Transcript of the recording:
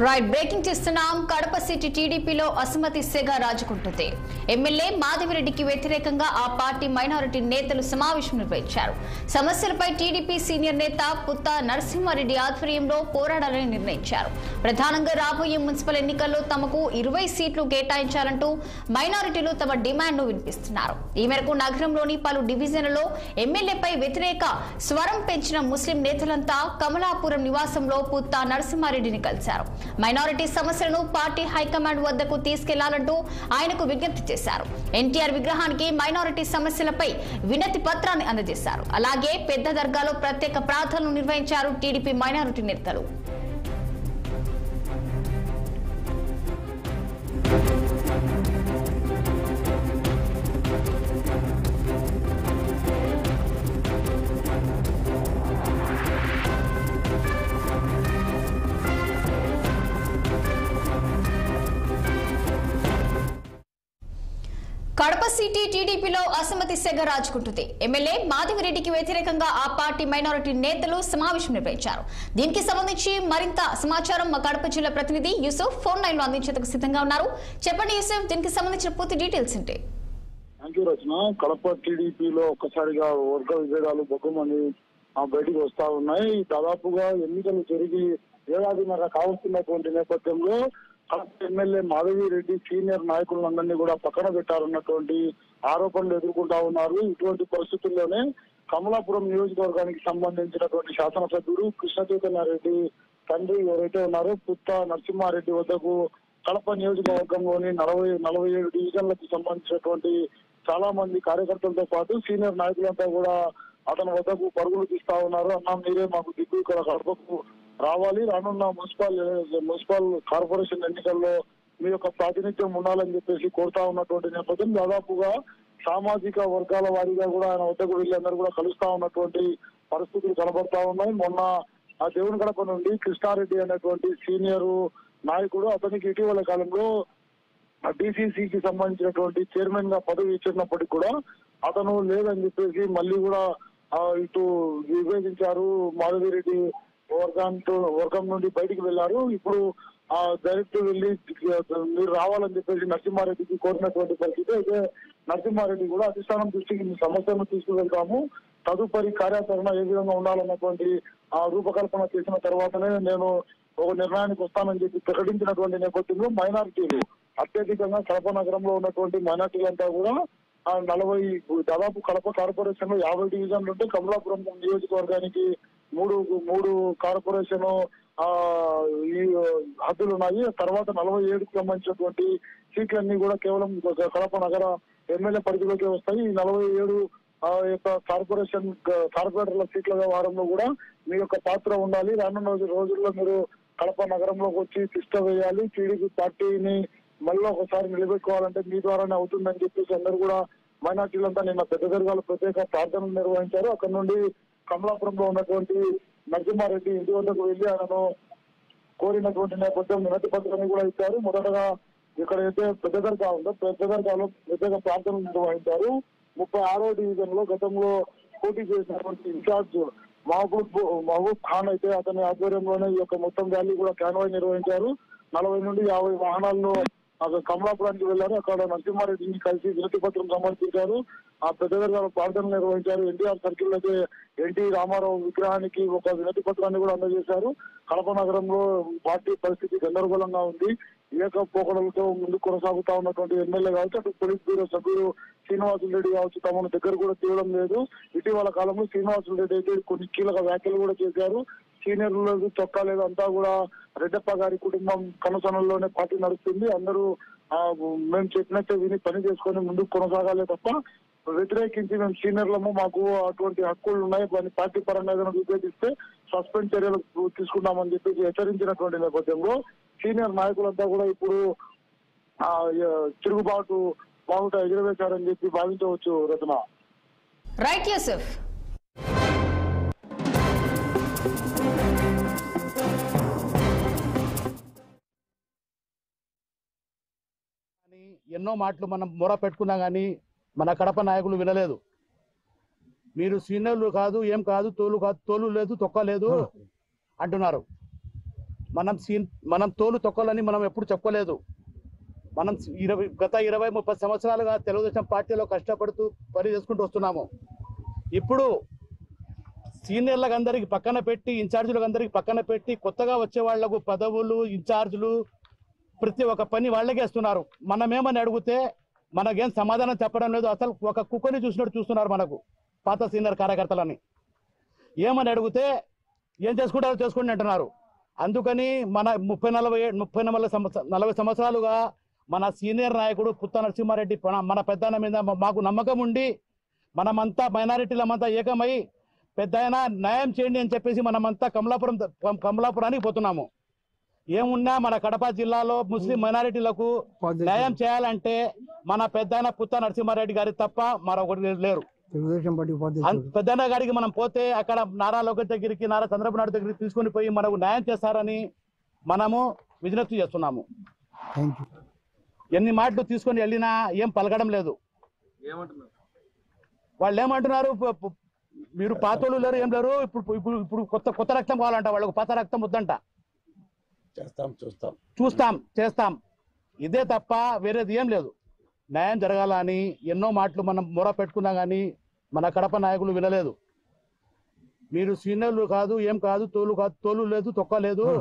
Right breaking చేస్తున్నాం. Kadapa city టీడీపీలో అసమ్మతి సెగ రాజుకుంటుంది. ఎమ్మెల్యే మాధవిరెడ్డికి వ్యతిరేకంగా ఆ పార్టీ మైనారిటీ నేతలు సమావేశం నిర్వహించారు. సమస్యలపై టీడీపీ సీనియర్ నేత పుత్త నరసింహారెడ్డి ఆధ్వర్యంలో పోరాడాలని నిర్ణయించారు. ప్రధానంగా రాబోయే మున్సిపల్ ఎన్నికల్లో తమకు 20 సీట్లు కేటాయించాలంటూ మైనారిటీలు తమ డిమాండ్ను వినిపిస్తున్నారు. ఈ మేరకు నగరంలోని పలు డివిజన్లలో ఎమ్మెల్యేపై వ్యతిరేక స్వరం పెంచిన ముస్లిం నేతలంతా కమలాపురం నివాసంలో పుత్త నరసింహారెడ్డిని కలిశారు. మైనారిటీ సమస్యలను పార్టీ హైకమాండ్ వద్దకు తీసుకెళ్లాలంటూ ఆయనకు విజ్ఞప్తి చేశారు. ఎన్టీఆర్ విగ్రహానికి మైనారిటీ సమస్యలపై వినతి పత్రాన్ని అందజేశారు. అలాగే పెద్ద దర్గాలో ప్రత్యేక ప్రార్థనలు నిర్వహించారు టీడీపీ మైనారిటీ నేతలు. కడప సిటీ టీడీపీలో అసమ్మతి సెగ రాజుకుంటుంది. ఎమ్మెల్యే మాధవిరెడ్డికి వ్యతిరేకంగా ఆ పార్టీ మైనారిటీ నేతలు సమావేశం నిర్వహించారు. దీనికి సంబంధించి మరింత సమాచారం మా కడప జిల్లా ప్రతినిధి యూసుఫ్ ఫోన్ లైన్ లో అందించేందుకు సిద్ధంగా ఉన్నారు. చెప్పండి యూసుఫ్, దీనికి సంబంధించిన పూర్తి డీటెయిల్స్ ఏంటి? రచన, కడప టీడీపీలో ఒక్కసారిగా వర్గ విభేదాలు బొగ్గమని బయటికి వస్తా ఉన్నాయి. దాదాపుగా ఎన్నికలు జరిగి ఏడాదిన్నర కావస్తున్నటువంటి నేపథ్యంలో కడప ఎమ్మెల్యే మాధవిరెడ్డి సీనియర్ నాయకులందరినీ కూడా పక్కన పెట్టారన్నటువంటి ఆరోపణలు ఎదుర్కొంటా ఉన్నారు. ఇటువంటి పరిస్థితుల్లోనే కమలాపురం నియోజకవర్గానికి సంబంధించినటువంటి శాసనసభ్యుడు కృష్ణ చైతన్యారెడ్డి తండ్రి ఎవరైతే ఉన్నారో పుత్త నరసింహారెడ్డి వద్దకు కడప నియోజకవర్గంలోని 47 డివిజన్లకు సంబంధించినటువంటి చాలా మంది కార్యకర్తలతో పాటు సీనియర్ నాయకులంతా కూడా అతని వద్దకు పరుగులు తీస్తా ఉన్నారు. అన్నా, మీరే మాకు దిక్కు, ఇక్కడ కడపకు రావాలి, రానున్న మున్సిపల్ కార్పొరేషన్ ఎన్నికల్లో మీ యొక్క ప్రాతినిధ్యం ఉండాలని చెప్పేసి కోరుతా ఉన్నటువంటి నేపథ్యం. దాదాపుగా సామాజిక వర్గాల వారీగా కూడా ఆయన వద్దకు వెళ్ళి అందరూ కూడా కలుస్తా ఉన్నటువంటి పరిస్థితులు కనబడతా ఉన్నాయి. మొన్న ఆ దేవుని గడప నుండి కృష్ణారెడ్డి అనేటువంటి సీనియర్ నాయకుడు, అతనికి ఇటీవల కాలంలో డిసిసికి సంబంధించినటువంటి చైర్మన్ గా పదవి ఇచ్చినప్పటికీ కూడా అతను లేదని చెప్పేసి మళ్ళీ కూడా ఇటు విభేదించారు. మాధవిరెడ్డి వర్గం నుండి బయటికి వెళ్లారు. ఇప్పుడు డైరెక్ట్ వెళ్లి మీరు రావాలని చెప్పేసి నరసింహారెడ్డికి కోరినటువంటి పరిస్థితి. అయితే నరసింహారెడ్డి కూడా అధిష్టానం దృష్టికి మీ సమస్యను తీసుకువెళ్తాము, తదుపరి కార్యాచరణ ఏ విధంగా ఉండాలన్నటువంటి రూపకల్పన చేసిన తర్వాతనే నేను ఒక నిర్ణయానికి వస్తానని చెప్పి ప్రకటించినటువంటి నేపథ్యంలో మైనారిటీలు అత్యధికంగా కడప నగరంలో ఉన్నటువంటి మైనారిటీలంతా కూడా దాదాపు కడప కార్పొరేషన్ లో 50 డివిజన్లు ఉంటే కమలాపురం నియోజకవర్గానికి మూడు కార్పొరేషన్ ఈ హద్దులు ఉన్నాయి. తర్వాత 47కు సంబంధించినటువంటి సీట్లన్నీ కూడా కేవలం కడప నగర ఎమ్మెల్యే పరిధిలోకి వస్తాయి. ఈ 47 యొక్క కార్పొరేటర్ల సీట్ల వ్యవహారంలో కూడా మీ యొక్క పాత్ర ఉండాలి. రానున్న రోజుల్లో మీరు కడప నగరంలోకి వచ్చి తిష్ట వేయాలి. టీడీపీ పార్టీని మళ్ళీ ఒకసారి నిలబెట్టుకోవాలంటే మీ ద్వారానే అవుతుందని చెప్పేసి అందరూ కూడా మైనార్టీలంతా నిన్న పెద్ద దర్గాలో ప్రత్యేక ప్రార్థనలు నిర్వహించారు. అక్కడ నుండి కమలాపురంలో ఉన్నటువంటి నరసింహారెడ్డి ఇంటి వద్దకు వెళ్లి ఆయనను కోరినటువంటి నేపథ్యం వినతి పత్రాన్ని కూడా ఇచ్చారు. మొదటగా ఇక్కడైతే పెద్ద దర్గా ఉందో పెద్ద దర్గాలో ప్రత్యేక ప్రార్థనలు నిర్వహించారు. 36వ డివిజన్ లో గతంలో పోటీ చేసినటువంటి ఇన్ఛార్జ్ మహబూబ్ ఖాన్ అయితే అతని ఆధ్వర్యంలోనే ఈ యొక్క మొత్తం ర్యాలీ కూడా కాన్వాయ్ నిర్వహించారు. 40 నుండి 50 వాహనాల్లో కమలాపురానికి వెళ్లారు. అక్కడ నరసింహారెడ్డిని కలిసి వినతి పత్రం సమర్పించారు. ఆ పెద్ద దర్గాలో ప్రార్థనలు నిర్వహించారు. ఎన్టీఆర్ సర్కిల్ అయితే ఎన్టీ రామారావు విగ్రహానికి ఒక వినతి పత్రాన్ని కూడా అందజేశారు. కడప నగరంలో పార్టీ పరిస్థితి గందరగోళంగా ఉంది. ఏకపోకడలతో ముందుకు కొనసాగుతా ఉన్నటువంటి ఎమ్మెల్యే కావచ్చు, అటు పోలీస్ బ్యూరో సభ్యులు శ్రీనివాసులు రెడ్డి కావచ్చు, తమను దగ్గర కూడా తీయడం లేదు. ఇటీవల కాలంలో శ్రీనివాసులు రెడ్డి అయితే కొన్ని కీలక వ్యాఖ్యలు కూడా చేశారు. సీనియర్లు చొక్కా లేదు, అంతా కూడా రెడ్డప్ప గారి కుటుంబం కనుసనల్లోనే పార్టీ నడుస్తుంది, అందరూ మేము చెప్పినట్టే విని పని చేసుకొని ముందుకు కొనసాగాలే తప్ప వ్యతిరేకించి మేము సీనియర్లము, మాకు అటువంటి హక్కులు ఉన్నాయి, దాన్ని పార్టీ పరంగా ఏదైనా విభేదిస్తే సస్పెండ్ చర్యలు తీసుకుంటామని చెప్పేసి హెచ్చరించినటువంటి నేపథ్యంలో సీనియర్ నాయకులంతా కూడా ఇప్పుడు తిరుగుబాటు బాగుంటా ఎగురవేశారని చెప్పి భావించవచ్చు. రచన, రైట్ యూసుఫ్. ఎన్నో మాటలు మనం మొర పెట్టుకున్నా కానీ మన కడప నాయకులు వినలేదు. మీరు సీనియర్లు కాదు, ఏం కాదు, తోలు లేదు, తొక్క లేదు అంటున్నారు. మనం తోలు తొక్కలని మనం ఎప్పుడు చెప్పలేదు. మనం గత 20-30 సంవత్సరాలుగా తెలుగుదేశం పార్టీలో కష్టపడుతూ పని చేసుకుంటూ వస్తున్నాము. ఇప్పుడు సీనియర్లకు అందరికి పక్కన పెట్టి, ఇన్ఛార్జీలకు అందరికి పక్కన పెట్టి, కొత్తగా వచ్చే వాళ్లకు పదవులు, ఇన్ఛార్జీలు, ప్రతి ఒక్క పని వాళ్ళకే ఇస్తున్నారు. మనమేమని అడిగితే మనకేం సమాధానం చెప్పడం లేదు. అసలు ఒక కుక్కని చూసినట్టు చూస్తున్నారు మనకు పాత సీనియర్ కార్యకర్తలని. ఏమని అడిగితే ఏం చేసుకుంటారో చేసుకోండి అంటున్నారు. అందుకని మన 40 సంవత్సరాలుగా మన సీనియర్ నాయకుడు పుత్త నరసింహారెడ్డి మన పెద్దన్న మీద మాకు నమ్మకం ఉండి మనమంతా మైనారిటీలమంతా ఏకమై పెద్దాయన న్యాయం చేయండి అని చెప్పేసి మనమంతా కమలాపురానికి పోతున్నాము. ఏమున్నా మన కడప జిల్లాలో ముస్లిం మైనారిటీలకు న్యాయం చేయాలంటే మన పెద్దాయన పుత్త నరసింహారెడ్డి గారి తప్ప మరొకటి లేరు. పెద్దన్న గారికి మనం పోతే అక్కడ నారా లోకేష్ దగ్గరికి, నారా చంద్రబాబు నాయుడు దగ్గరికి తీసుకొని పోయి మనకు న్యాయం చేస్తారని మనము విజ్ఞప్తి చేస్తున్నాము. ఎన్ని మాటలు తీసుకొని వెళ్ళినా ఏం పలకడం లేదు. వాళ్ళు ఏమంటున్నారు, మీరు పాతోళ్ళు లేరు, ఏం లేరు, ఇప్పుడు కొత్త రక్తం కావాలంట, వాళ్ళకు పాత రక్తం వద్దంట. చూస్తాం చేస్తాం, ఇదే తప్ప వేరేది ఏం లేదు. న్యాయం జరగాలని ఎన్నో మాటలు మనం మొర పెట్టుకున్నా కానీ మన కడప నాయకులు వినలేదు. మీరు సీనియర్లు కాదు, ఏం కాదు, తోలు లేదు, తొక్క లేదు,